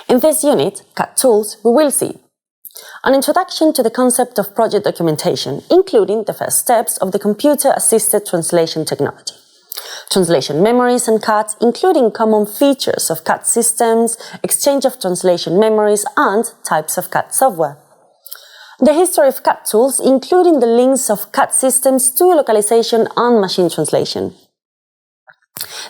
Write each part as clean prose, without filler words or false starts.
In this unit, CAT tools, we will see an introduction to the concept of project documentation, including the first steps of the computer-assisted translation technology. Translation memories and CAT, including common features of CAT systems, exchange of translation memories, and types of CAT software. The history of CAT tools, including the links of CAT systems to localization and machine translation.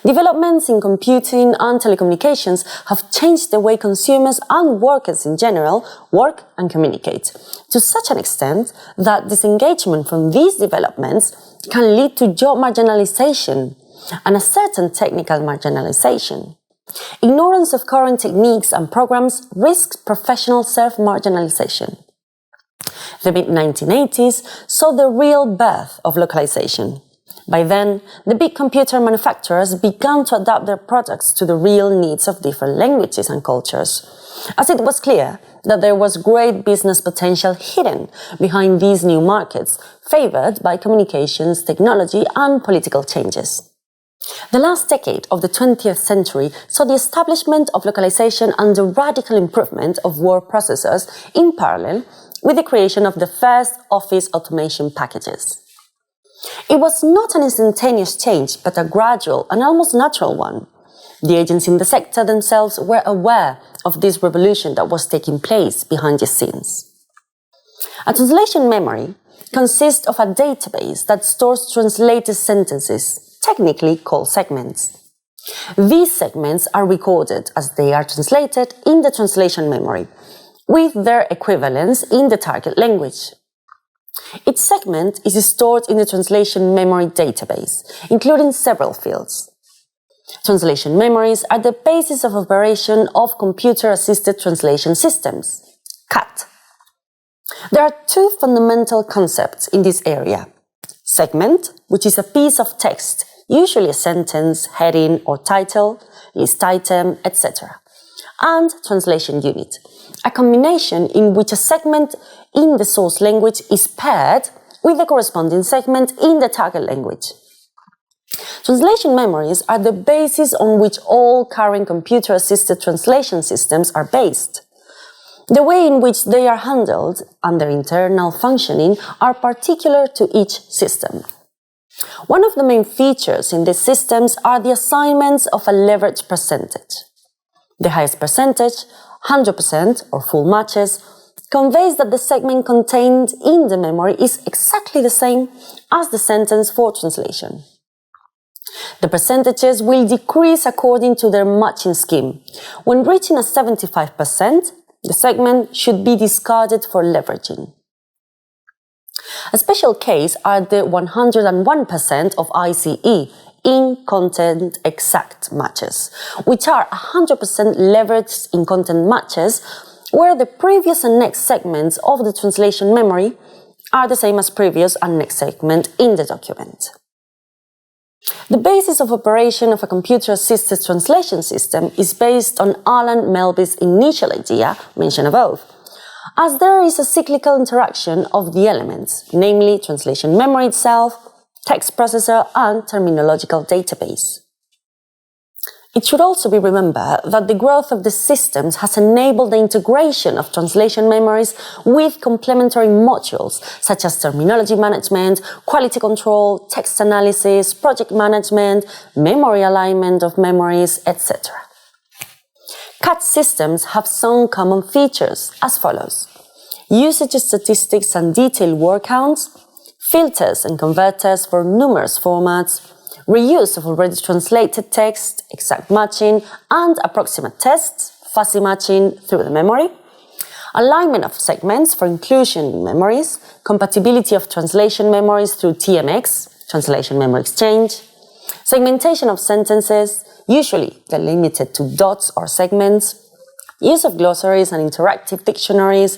Developments in computing and telecommunications have changed the way consumers and workers in general work and communicate, to such an extent that disengagement from these developments can lead to job marginalization and a certain technical marginalization. Ignorance of current techniques and programs risks professional self-marginalization. The mid-1980s saw the real birth of localization. By then, the big computer manufacturers began to adapt their products to the real needs of different languages and cultures, as it was clear that there was great business potential hidden behind these new markets, favored by communications, technology, and political changes. The last decade of the 20th century saw the establishment of localization and the radical improvement of word processors in parallel with the creation of the first office automation packages. It was not an instantaneous change, but a gradual and almost natural one. The agents in the sector themselves were aware of this revolution that was taking place behind the scenes. A translation memory consists of a database that stores translated sentences, technically called segments. These segments are recorded as they are translated in the translation memory, with their equivalents in the target language. Each segment is stored in the translation memory database, including several fields. Translation memories are the basis of operation of computer-assisted translation systems, CAT. There are two fundamental concepts in this area: segment, which is a piece of text, usually a sentence, heading or title, list item, etc., and translation unit, a combination in which a segment in the source language is paired with the corresponding segment in the target language. Translation memories are the basis on which all current computer-assisted translation systems are based. The way in which they are handled and their internal functioning are particular to each system. One of the main features in these systems are the assignments of a leverage percentage. The highest percentage, 100% or full matches, conveys that the segment contained in the memory is exactly the same as the sentence for translation. The percentages will decrease according to their matching scheme. When reaching a 75%, the segment should be discarded for leveraging. A special case are the 101% of ICE, in content exact matches, which are 100% leveraged in content matches, where the previous and next segments of the translation memory are the same as previous and next segment in the document. The basis of operation of a computer-assisted translation system is based on Alan Melby's initial idea, mentioned above, as there is a cyclical interaction of the elements, namely translation memory itself, text processor, and terminological database. It should also be remembered that the growth of the systems has enabled the integration of translation memories with complementary modules such as terminology management, quality control, text analysis, project management, memory alignment of memories, etc. CAT systems have some common features as follows: usage statistics and detailed word counts, filters and converters for numerous formats, reuse of already translated text, exact matching and approximate tests, fuzzy matching through the memory, alignment of segments for inclusion in memories, compatibility of translation memories through TMX, Translation Memory Exchange, segmentation of sentences, usually delimited to dots or segments, use of glossaries and interactive dictionaries,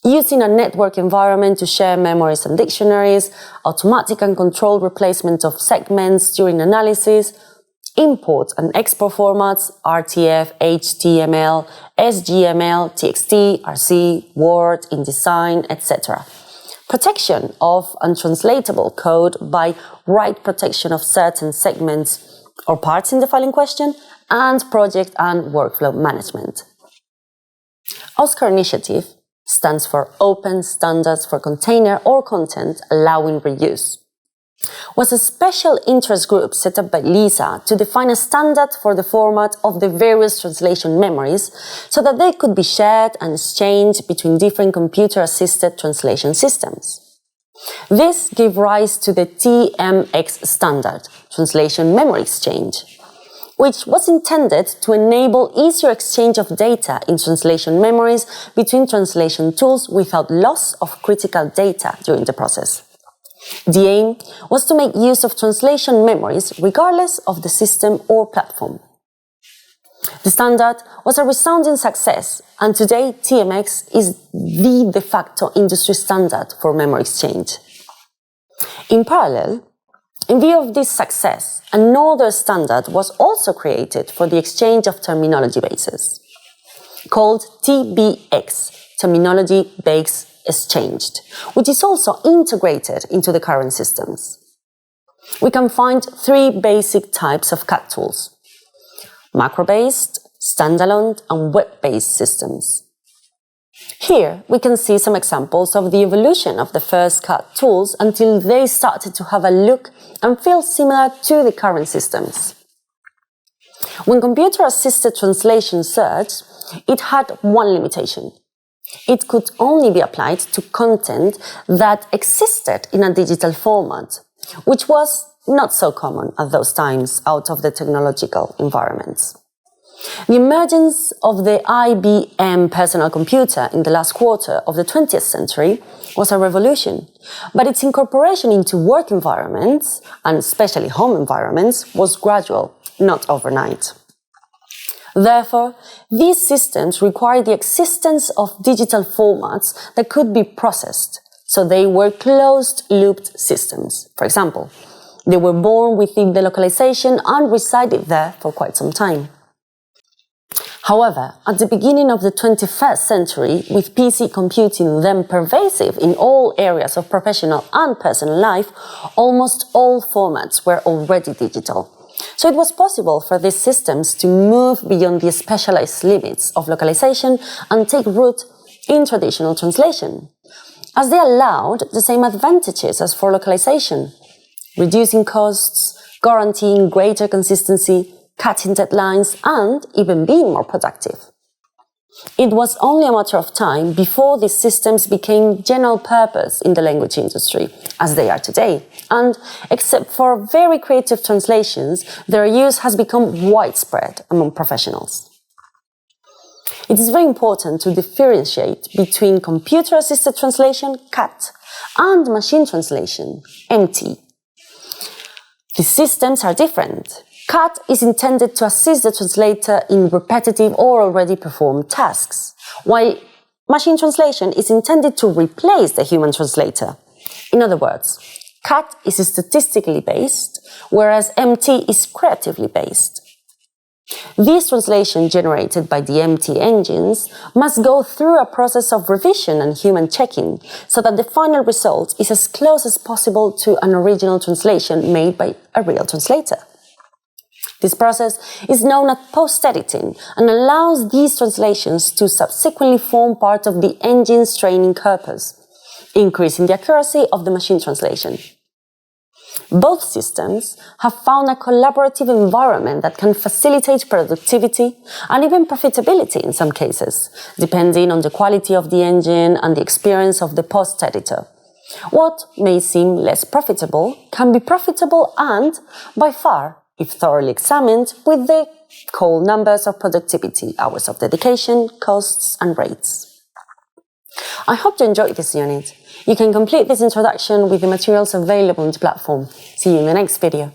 using a network environment to share memories and dictionaries, automatic and controlled replacement of segments during analysis, import and export formats, RTF, HTML, SGML, TXT, RC, Word, InDesign, etc. Protection of untranslatable code by write protection of certain segments or parts in the file in question, and project and workflow management. OSCAR initiative stands for Open Standards for Container or Content Allowing Reuse. Was a special interest group set up by LISA to define a standard for the format of the various translation memories so that they could be shared and exchanged between different computer-assisted translation systems. This gave rise to the TMX standard, Translation Memory Exchange, which was intended to enable easier exchange of data in translation memories between translation tools without loss of critical data during the process. The aim was to make use of translation memories regardless of the system or platform. The standard was a resounding success, and today TMX is the de facto industry standard for memory exchange. In parallel, in view of this success, another standard was also created for the exchange of terminology bases, called TBX, Terminology Base Exchanged, which is also integrated into the current systems. We can find three basic types of CAT tools: macro-based, standalone, and web-based systems. Here we can see some examples of the evolution of the first CAT tools until they started to have a look and feel similar to the current systems. When computer-assisted translation surged, it had one limitation. It could only be applied to content that existed in a digital format, which was not so common at those times out of the technological environments. The emergence of the IBM personal computer in the last quarter of the 20th century was a revolution, but its incorporation into work environments, and especially home environments, was gradual, not overnight. Therefore, these systems required the existence of digital formats that could be processed, so they were closed-looped systems. For example, they were born within the localization and resided there for quite some time. However, at the beginning of the 21st century, with PC computing then pervasive in all areas of professional and personal life, almost all formats were already digital. So it was possible for these systems to move beyond the specialized limits of localization and take root in traditional translation, as they allowed the same advantages as for localization: reducing costs, guaranteeing greater consistency, cutting deadlines, and even being more productive. It was only a matter of time before these systems became general purpose in the language industry, as they are today, and except for very creative translations, their use has become widespread among professionals. It is very important to differentiate between computer-assisted translation, CAT, and machine translation, MT. These systems are different. CAT is intended to assist the translator in repetitive or already performed tasks, while machine translation is intended to replace the human translator. In other words, CAT is statistically based, whereas MT is creatively based. These translations generated by the MT engines must go through a process of revision and human checking so that the final result is as close as possible to an original translation made by a real translator. This process is known as post-editing and allows these translations to subsequently form part of the engine's training corpus, increasing the accuracy of the machine translation. Both systems have found a collaborative environment that can facilitate productivity and even profitability in some cases, depending on the quality of the engine and the experience of the post-editor. What may seem less profitable can be profitable and, by far, if thoroughly examined, with the cold numbers of productivity, hours of dedication, costs, and rates. I hope you enjoyed this unit. You can complete this introduction with the materials available on the platform. See you in the next video.